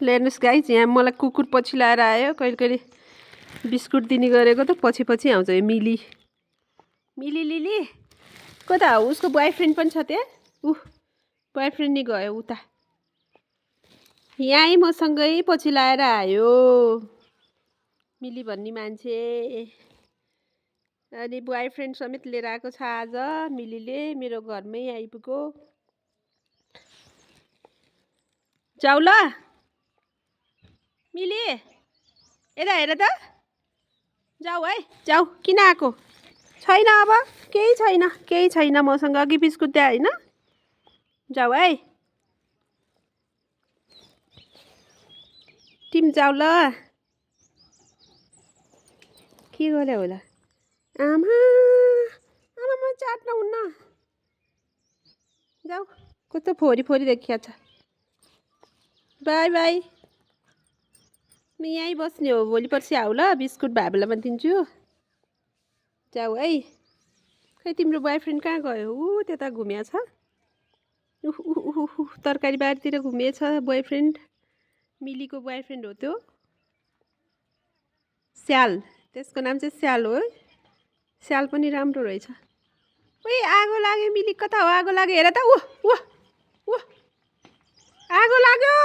हेर्नुहोस् गाइस, यहाँ मलाई कुकुर पछि लाएर आयो। कहिले कहिले बिस्कुट दिने गरेको त पछि पछि आउँछ यो मिली। मिली लिली कता हो? उसको बोयफ्रेन्ड पनि छ त्यहाँ। बोयफ्रेन्ड नि गयो उता। यहीँ मसँगै पछि लाएर आयो मिली भन्ने मान्छे। अनि बोयफ्रेन्ड समेत लिएर आएको छ आज मिलीले। मेरो घरमै आइपुग्यो। जाऊ ल मिली, यता हेर त। जाऊ है, जाऊ। किन आएको? छैन, अब केही छैन मसँग। अघि बिस्कुट दिए होइन? जाऊ है, तिमी जाऊ ल। के गर्यो होला? आमा आमा म चाट्न हुन्न। जाऊ, कस्तो फोरी फोरी देखिया छ। By by. म यहीँ बस्ने हो, भोलि पर्सि आऊ ल। बिस्कुट भए बेलामा दिन्छु। जाऊ है। खै तिम्रो बोयफ्रेन्ड कहाँ गयो? त्यता घुमिया छ। तरकारी बारीतिर घुमिएछ बोयफ्रेन्ड। मिलीको बोयफ्रेन्ड हो त्यो। स्याल, त्यसको नाम चाहिँ स्याल हो। स्याल पनि राम्रो रहेछ। ओइ आगो लाग्यो मिली। कता हो? आगो लाग्यो हेर त। आगो लाग्यो।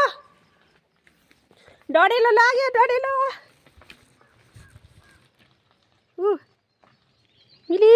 डढेलो लाग्यो, डढेलो। मिली